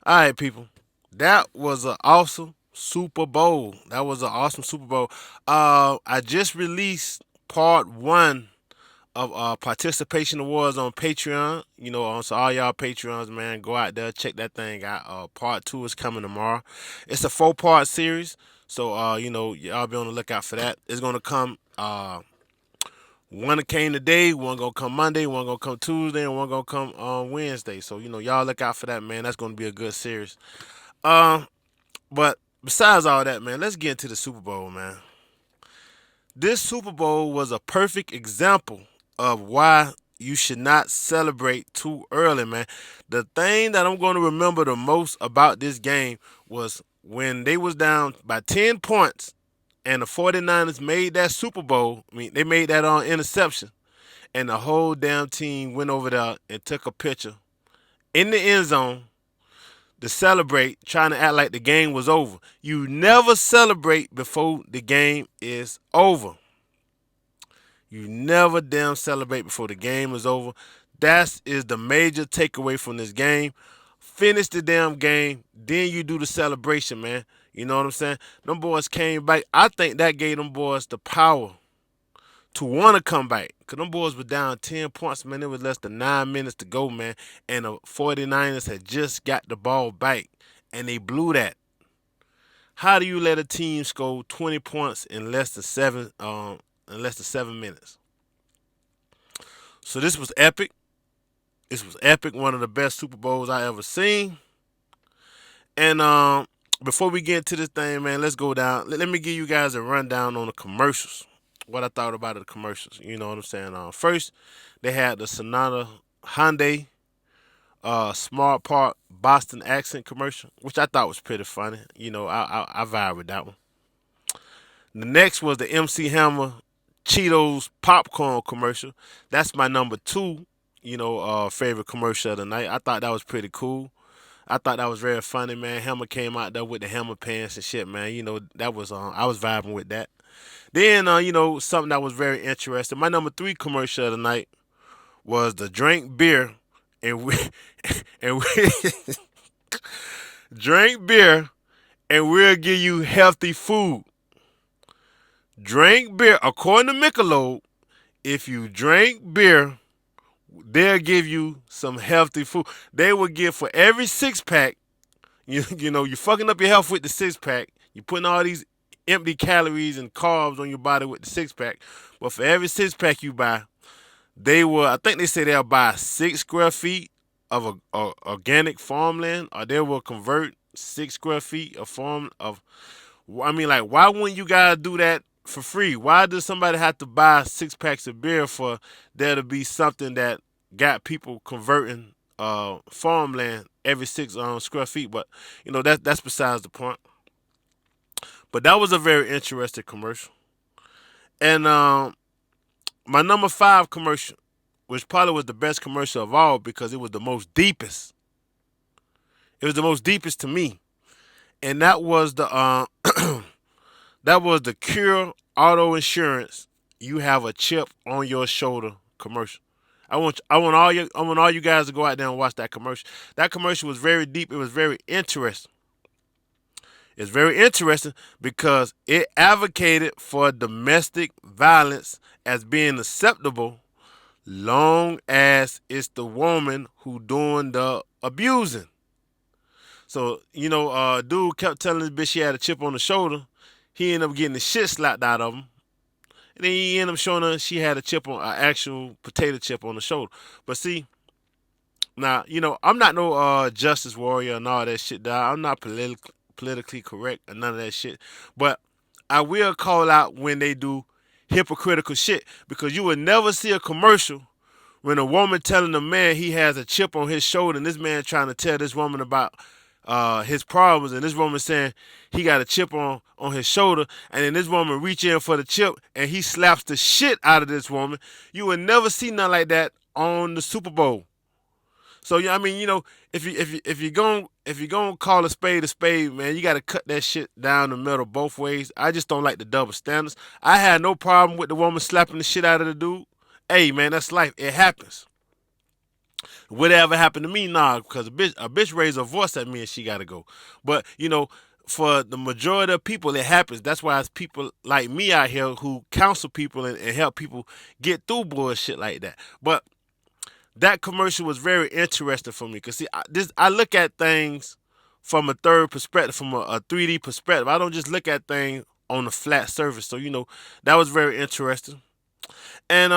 All right, people. That was an awesome Super Bowl. That was an awesome Super Bowl. I just released part one of participation awards on Patreon. So all y'all Patreons, man, go out there, check that thing out. Part two is coming tomorrow. It's a 4-part series, so y'all be on the lookout for that. It's gonna come. One that came today, one gonna come Monday, one gonna come Tuesday, and one gonna come on Wednesday. So y'all look out for that, man. That's gonna be a good series. Uh, but besides all that, man, let's get into the Super Bowl, man. This Super Bowl was a perfect example of why you should not celebrate too early, man. The thing that I'm going to remember the most about this game was when they was down by 10 points and the 49ers made that Super Bowl. I mean, they made that on interception and the whole damn team went over there and took a picture in the end zone to celebrate, trying to act like the game was over. You never celebrate before the game is over. You never damn celebrate before the game is over. That is the major takeaway from this game. Finish the damn game, then you do the celebration, man. You know what I'm saying? Them boys came back. I think that gave them boys the power to want to come back. Because them boys were down 10 points, man. It was less than 9 minutes to go, man. And the 49ers had just got the ball back. And they blew that. How do you let a team score 20 points in less than 7 minutes? So this was epic. This was epic. One of the best Super Bowls I ever seen. And before we get into this thing, man, let's go down. Let me give you guys a rundown on the commercials. What I thought about the commercials. You know what I'm saying? First, they had the Sonata Hyundai Smart Park Boston accent commercial, which I thought was pretty funny. I vibe with that one. The next was the MC Hammer Cheetos popcorn commercial. That's my number two, favorite commercial of the night. I thought that was pretty cool. I thought that was very funny, man. Hammer came out there with the hammer pants and shit, man. That was I was vibing with that. Then something that was very interesting. My number three commercial of the night was the drink beer and we and we drink beer and we'll give you healthy food. Drink beer according to Michelob. If you drink beer, they'll give you some healthy food. They will give for every 6 pack. You're fucking up your health with the 6 pack. You're putting all these empty calories and carbs on your body with the 6 pack. But for every 6 pack you buy, they will. I think they say they'll buy 6 square feet of organic farmland, or they will convert 6 square feet of farm of. I mean, like, why wouldn't you guys do that for free? Why does somebody have to buy 6 packs of beer for there to be something that got people converting farmland every 6 square feet? But that's besides the point. But that was a very interesting commercial. And my number five commercial, which probably was the best commercial of all because it was the most deepest. It was the most deepest to me, and that was the that was the Cure Auto Insurance. You have a chip on your shoulder commercial. I want all you guys to go out there and watch that commercial. That commercial was very deep. It was very interesting. It's very interesting because it advocated for domestic violence as being acceptable long as it's the woman who doing the abusing. So, dude kept telling this bitch she had a chip on the shoulder. He ended up getting the shit slapped out of him. And then he ended up showing her she had an actual potato chip on the shoulder. But see, now, I'm not no justice warrior and all that shit, dog. I'm not politically correct or none of that shit. But I will call out when they do hypocritical shit because you would never see a commercial when a woman telling a man he has a chip on his shoulder and this man trying to tell this woman about his problems and this woman saying he got a chip on his shoulder and then this woman reach in for the chip and he slaps the shit out of this woman. You would never see nothing like that on the Super Bowl. So yeah, I mean, if you gonna call a spade, man, you gotta cut that shit down the middle both ways. I just don't like the double standards. I had no problem with the woman slapping the shit out of the dude. Hey man, that's life. It happens. Whatever happened to me? Nah, because a bitch raised her voice at me and she gotta go. But for the majority of people, it happens. That's why it's people like me out here who counsel people and help people get through bullshit like that. But that commercial was very interesting for me because see, I look at things from a third perspective, from a 3D perspective. I don't just look at things on a flat surface. So that was very interesting. And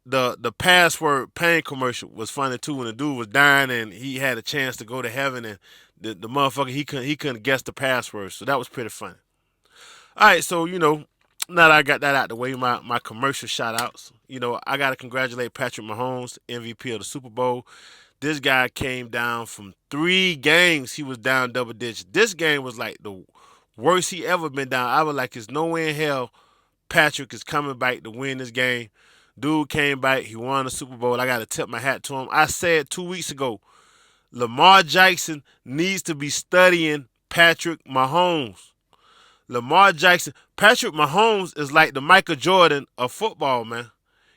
the password pain commercial was funny too when the dude was dying and he had a chance to go to heaven and the motherfucker he couldn't guess the password. So that was pretty funny. All right, so now that I got that out the way, my commercial shout outs. I gotta congratulate Patrick Mahomes, MVP of the Super Bowl. This guy came down from 3 games. He was down double digits. This game was like the worst he ever been down. I was like, there's no way in hell Patrick is coming back to win this game. Dude came back. He won the Super Bowl. I got to tip my hat to him. I said 2 weeks ago, Lamar Jackson needs to be studying Patrick Mahomes. Patrick Mahomes is like the Michael Jordan of football, man.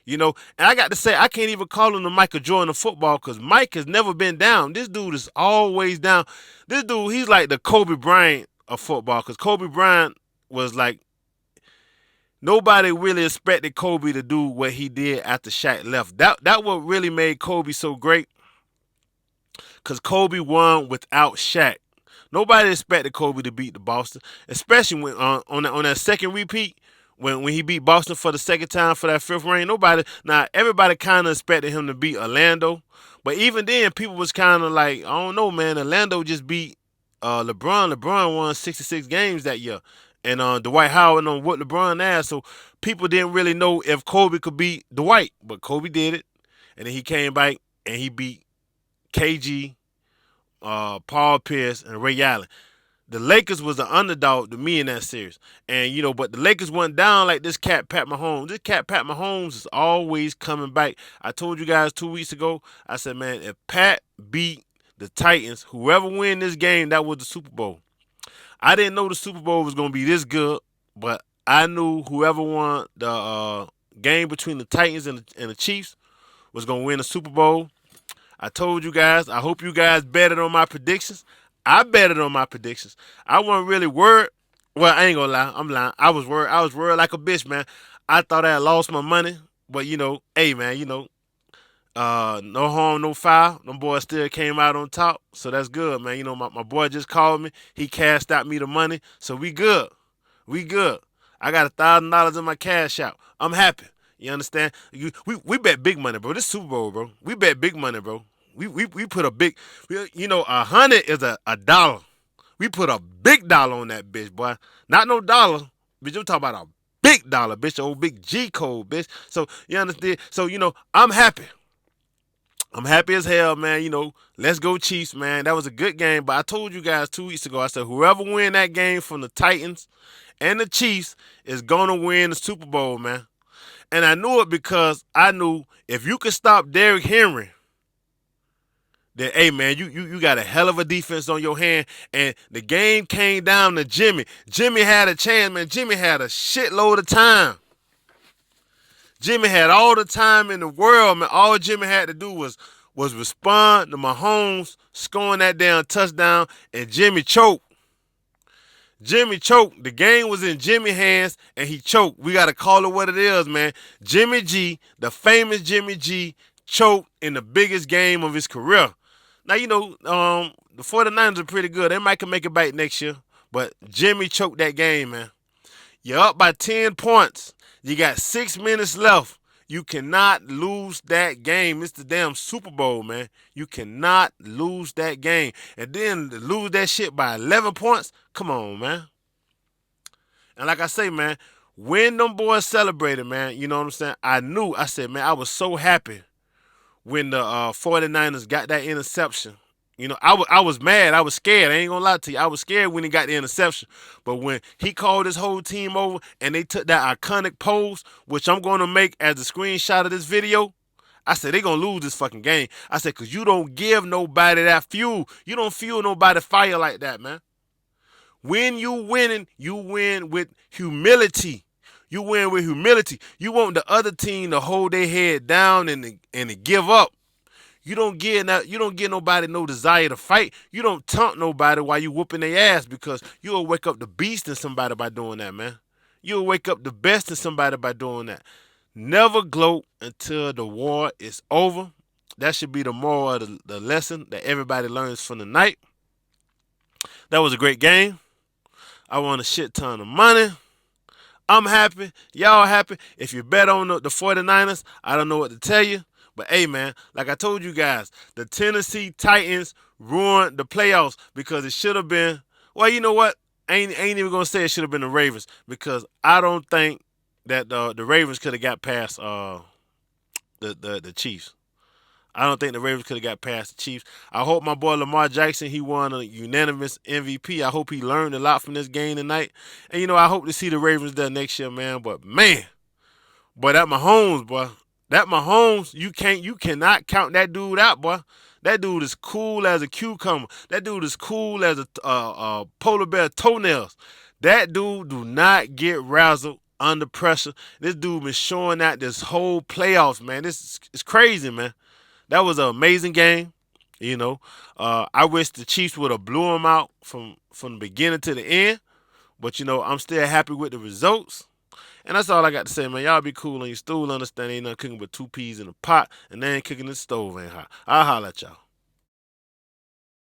And I got to say, I can't even call him the Michael Jordan of football because Mike has never been down. This dude is always down. This dude, he's like the Kobe Bryant of football because Kobe Bryant was like, nobody really expected Kobe to do what he did after Shaq left. That what really made Kobe so great because Kobe won without Shaq. Nobody expected Kobe to beat the Boston, especially when on that second repeat when he beat Boston for the second time for that fifth ring. Everybody kind of expected him to beat Orlando, but even then, people was kind of like, I don't know, man. Orlando just beat LeBron. LeBron won 66 games that year, and Dwight Howard on what LeBron asked. So people didn't really know if Kobe could beat Dwight, but Kobe did it, and then he came back and he beat KG, Paul Pierce, and Ray Allen. The Lakers was the underdog to me in that series. And, but the Lakers went down like this cat, Pat Mahomes. This cat, Pat Mahomes, is always coming back. I told you guys 2 weeks ago, I said, man, if Pat beat the Titans, whoever win this game, that was the Super Bowl. I didn't know the Super Bowl was going to be this good, but I knew whoever won the game between the Titans and the Chiefs was going to win the Super Bowl. I told you guys, I hope you guys betted on my predictions. I betted on my predictions. I wasn't really worried. Well, I ain't gonna lie, I'm lying. I was worried. I was worried like a bitch, man. I thought I had lost my money, but hey, man, no harm, no foul. Them boys still came out on top, so that's good, man. My boy just called me. He cashed out me the money, so we good. We good. I got $1,000 in my cash out. I'm happy. You understand? We bet big money, bro. This Super Bowl, bro. We bet big money, bro. We put a big, 100 is a dollar. We put a big dollar on that bitch, boy. Not no dollar, bitch. I'm talking about a big dollar, bitch. The old big G code, bitch. So you understand? So I'm happy. I'm happy as hell, man. Let's go Chiefs, man. That was a good game. But I told you guys 2 weeks ago, I said whoever win that game from the Titans and the Chiefs is gonna win the Super Bowl, man. And I knew it because I knew if you could stop Derrick Henry, then hey man, you got a hell of a defense on your hand. And the game came down to Jimmy. Jimmy had a chance, man. Jimmy had a shitload of time. Jimmy had all the time in the world, man. All Jimmy had to do was respond to Mahomes scoring that damn touchdown, and Jimmy choked. Jimmy choked. The game was in Jimmy's hands, and he choked. We got to call it what it is, man. Jimmy G, the famous Jimmy G, choked in the biggest game of his career. Now, the 49ers are pretty good. They might can make it back next year, but Jimmy choked that game, man. You're up by 10 points. You got 6 minutes left. You cannot lose that game. It's the damn Super Bowl, man. You cannot lose that game. And then to lose that shit by 11 points, come on, man. And like I say, man, when them boys celebrated, man, you know what I'm saying? I said, man, I was so happy when the 49ers got that interception. I was mad. I was scared. I ain't gonna lie to you. I was scared when he got the interception. But when he called his whole team over and they took that iconic pose, which I'm gonna make as a screenshot of this video, I said they gonna lose this fucking game. I said, cause you don't give nobody that fuel. You don't fuel nobody fire like that, man. When you winning, you win with humility. You win with humility. You want the other team to hold their head down and to give up. You don't give nobody no desire to fight. You don't taunt nobody while you whooping their ass because you'll wake up the beast in somebody by doing that, man. You'll wake up the best in somebody by doing that. Never gloat until the war is over. That should be the moral of the lesson that everybody learns from the night. That was a great game. I won a shit ton of money. I'm happy. Y'all happy. If you bet on the 49ers, I don't know what to tell you. But hey, man, like I told you guys, the Tennessee Titans ruined the playoffs because it should have been. Well, you know what? I ain't even gonna say it should have been the Ravens because I don't think that the Ravens could have got past the Chiefs. I don't think the Ravens could have got past the Chiefs. I hope my boy Lamar Jackson, he won a unanimous MVP. I hope he learned a lot from this game tonight. And I hope to see the Ravens there next year, man. But man, boy, that Mahomes, boy. That Mahomes, you cannot count that dude out, boy. That dude is cool as a cucumber. That dude is cool as a polar bear toenails. That dude do not get razzled under pressure. This dude been showing that this whole playoffs, man. This is crazy, man. That was an amazing game. I wish the Chiefs would have blew them out from the beginning to the end. But I'm still happy with the results. And that's all I got to say, man. Y'all be cool on your stool. Understand ain't nothing cooking but two peas in a pot, and they ain't cooking the stove ain't hot. I'll holler at y'all.